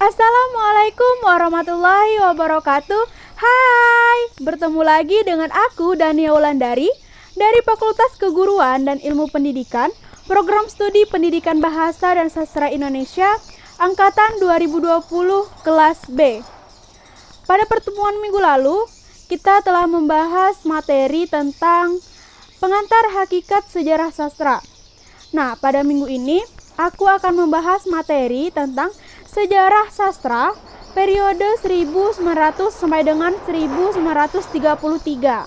Assalamualaikum warahmatullahi wabarakatuh. Hai, bertemu lagi dengan aku Dania Wulandari dari Fakultas Keguruan dan Ilmu Pendidikan, Program Studi Pendidikan Bahasa dan Sastra Indonesia, Angkatan 2020 Kelas B. Pada pertemuan minggu lalu, kita telah membahas materi tentang pengantar hakikat sejarah sastra. Nah, pada minggu ini, aku akan membahas materi tentang sejarah sastra periode 1900 sampai dengan 1933.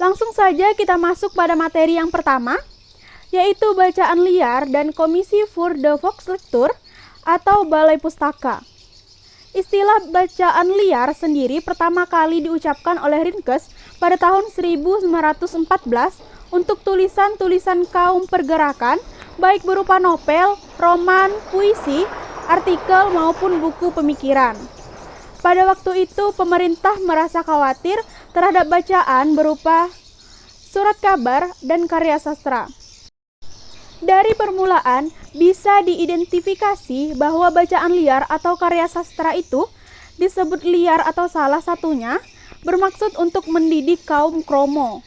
Langsung saja kita masuk pada materi yang pertama, yaitu bacaan liar dan Komisi voor de Volkslectuur atau Balai Pustaka. Istilah bacaan liar sendiri pertama kali diucapkan oleh Rinckes pada tahun 1914 untuk tulisan-tulisan kaum pergerakan, baik berupa novel, roman, puisi, artikel, maupun buku pemikiran. Pada waktu itu, pemerintah merasa khawatir terhadap bacaan berupa surat kabar dan karya sastra. Dari permulaan, bisa diidentifikasi bahwa bacaan liar atau karya sastra itu disebut liar atau salah satunya bermaksud untuk mendidik kaum kromo.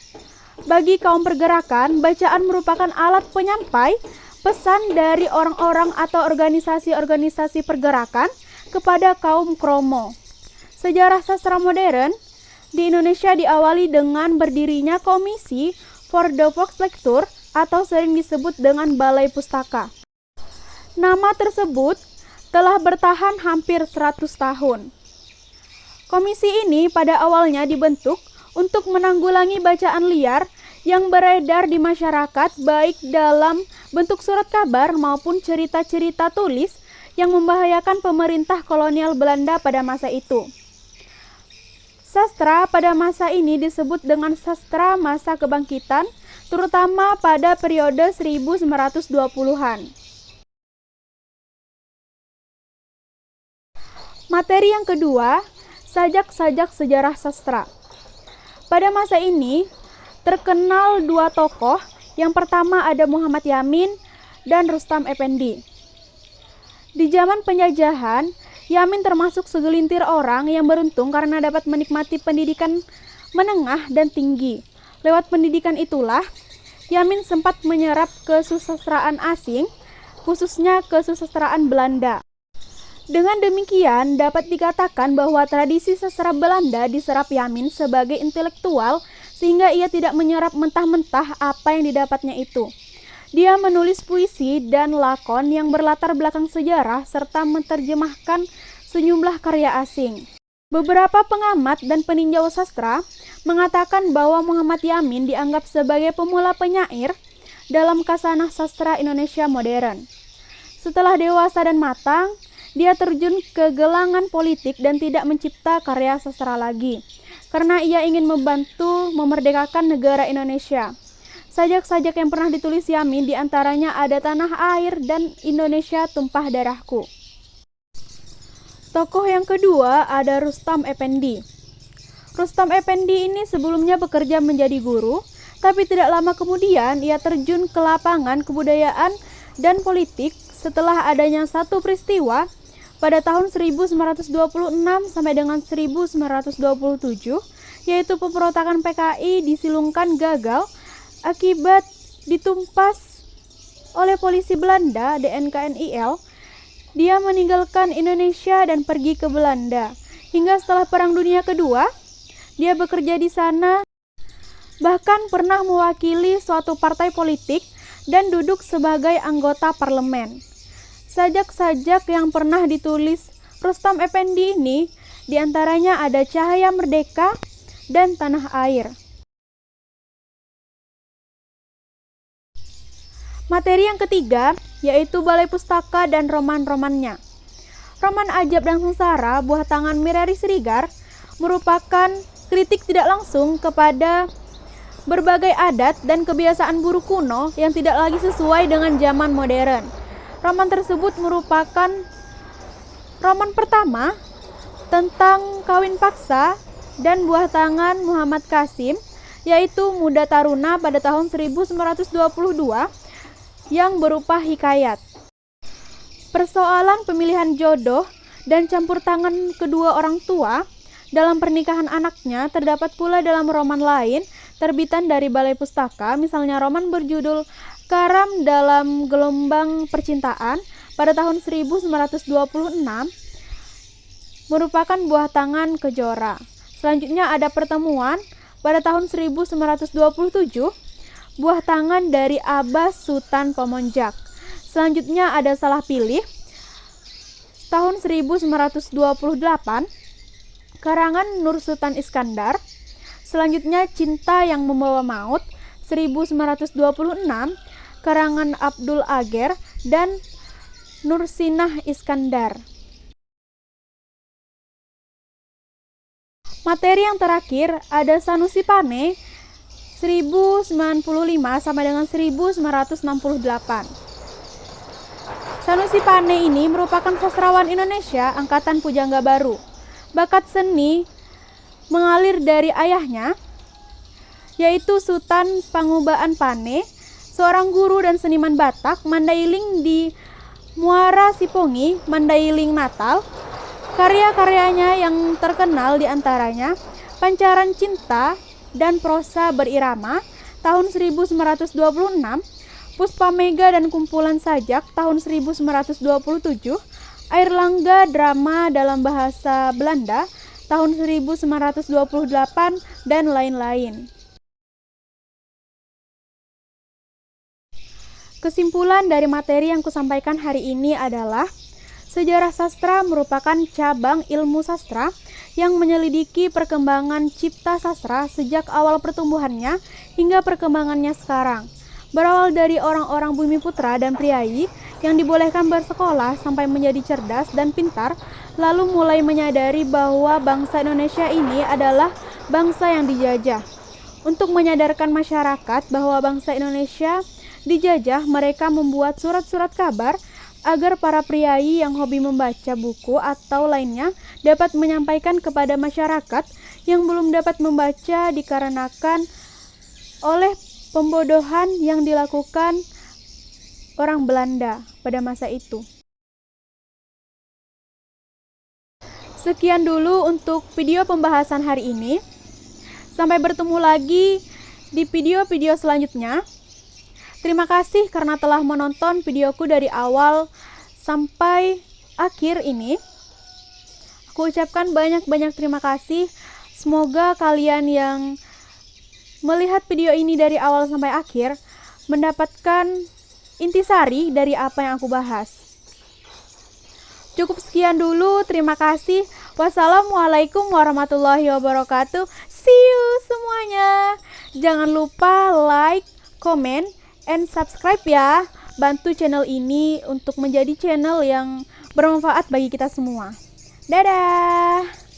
Bagi kaum pergerakan, bacaan merupakan alat penyampai pesan dari orang-orang atau organisasi-organisasi pergerakan kepada kaum kromo. Sejarah sastra modern di Indonesia diawali dengan berdirinya Komisi voor de Volkslectuur atau sering disebut dengan Balai Pustaka. Nama tersebut telah bertahan hampir 100 tahun. Komisi ini pada awalnya dibentuk untuk menanggulangi bacaan liar yang beredar di masyarakat baik dalam bentuk surat kabar maupun cerita-cerita tulis yang membahayakan pemerintah kolonial Belanda pada masa itu. Sastra pada masa ini disebut dengan sastra masa kebangkitan, terutama pada periode 1920-an. Materi yang kedua, sajak-sajak sejarah sastra. Pada masa ini, terkenal dua tokoh. Yang pertama ada Muhammad Yamin dan Rustam Effendi. Di zaman penjajahan, Yamin termasuk segelintir orang yang beruntung karena dapat menikmati pendidikan menengah dan tinggi. Lewat pendidikan itulah, Yamin sempat menyerap kesusastraan asing, khususnya kesusastraan Belanda. Dengan demikian, dapat dikatakan bahwa tradisi sastra Belanda diserap Yamin sebagai intelektual sehingga ia tidak menyerap mentah-mentah apa yang didapatnya itu. Dia menulis puisi dan lakon yang berlatar belakang sejarah serta menerjemahkan sejumlah karya asing. Beberapa pengamat dan peninjau sastra mengatakan bahwa Muhammad Yamin dianggap sebagai pemula penyair dalam kasanah sastra Indonesia modern. Setelah dewasa dan matang, dia terjun ke gelangan politik dan tidak mencipta karya sastra lagi, karena ia ingin membantu memerdekakan negara Indonesia. Sajak-sajak yang pernah ditulis Yamin diantaranya ada Tanah Air dan Indonesia Tumpah Darahku. Tokoh yang kedua ada Rustam Effendi. Rustam Effendi ini sebelumnya bekerja menjadi guru, tapi tidak lama kemudian ia terjun ke lapangan kebudayaan dan politik setelah adanya satu peristiwa pada tahun 1926 sampai dengan 1927, yaitu pemberontakan PKI disilungkan gagal akibat ditumpas oleh polisi Belanda DNKNIL. Dia meninggalkan Indonesia dan pergi ke Belanda. Hingga setelah Perang Dunia Kedua, dia bekerja di sana, bahkan pernah mewakili suatu partai politik dan duduk sebagai anggota parlemen. Sajak-sajak yang pernah ditulis Rustam Effendi ini diantaranya ada Cahaya Merdeka dan Tanah Air. Materi yang ketiga yaitu Balai Pustaka dan roman-romannya. Roman Ajab dan Sengsara buah tangan Mirari Srigar merupakan kritik tidak langsung kepada berbagai adat dan kebiasaan buruk kuno yang tidak lagi sesuai dengan zaman modern. Roman tersebut merupakan roman pertama tentang kawin paksa dan buah tangan Muhammad Qasim, yaitu Muda Taruna pada tahun 1922 yang berupa hikayat. Persoalan pemilihan jodoh dan campur tangan kedua orang tua dalam pernikahan anaknya terdapat pula dalam roman lain terbitan dari Balai Pustaka, misalnya roman berjudul Karam dalam Gelombang Percintaan pada tahun 1926 merupakan buah tangan Kejora. Selanjutnya ada Pertemuan pada tahun 1927, buah tangan dari Abbas Sutan Pemonjak. Selanjutnya ada Salah Pilih tahun 1928, karangan Nur Sultan Iskandar. Selanjutnya Cinta yang Membawa Maut 1926, karangan Abdul Ager dan Nursinah Iskandar. Materi yang terakhir ada Sanusi Pane 1095 sampai dengan 1968. Sanusi Pane ini merupakan sastrawan Indonesia angkatan pujangga baru. Bakat seni mengalir dari ayahnya, yaitu Sutan Pangubaan Pane, seorang guru dan seniman Batak, Mandailing di Muara Sipongi, Mandailing Natal. Karya-karyanya yang terkenal diantaranya Pancaran Cinta dan Prosa Berirama tahun 1926, Puspa Mega dan Kumpulan Sajak tahun 1927, Air Langga drama dalam bahasa Belanda tahun 1928, dan lain-lain. Kesimpulan dari materi yang kusampaikan hari ini adalah sejarah sastra merupakan cabang ilmu sastra yang menyelidiki perkembangan cipta sastra sejak awal pertumbuhannya hingga perkembangannya sekarang. Berawal dari orang-orang bumi putra dan priayi yang dibolehkan bersekolah sampai menjadi cerdas dan pintar, lalu mulai menyadari bahwa bangsa Indonesia ini adalah bangsa yang dijajah. Untuk menyadarkan masyarakat bahwa bangsa Indonesia dijajah, mereka membuat surat-surat kabar agar para priayi yang hobi membaca buku atau lainnya dapat menyampaikan kepada masyarakat yang belum dapat membaca dikarenakan oleh pembodohan yang dilakukan orang Belanda pada masa itu. Sekian dulu untuk video pembahasan hari ini. Sampai bertemu lagi di video-video selanjutnya. Terima kasih karena telah menonton videoku dari awal sampai akhir ini. Aku ucapkan banyak-banyak terima kasih. Semoga kalian yang melihat video ini dari awal sampai akhir mendapatkan intisari dari apa yang aku bahas. Cukup sekian dulu. Terima kasih. Wassalamualaikum warahmatullahi wabarakatuh. See you semuanya. Jangan lupa like, comment, and subscribe ya. Bantu channel ini untuk menjadi channel yang bermanfaat bagi kita semua. Dadah!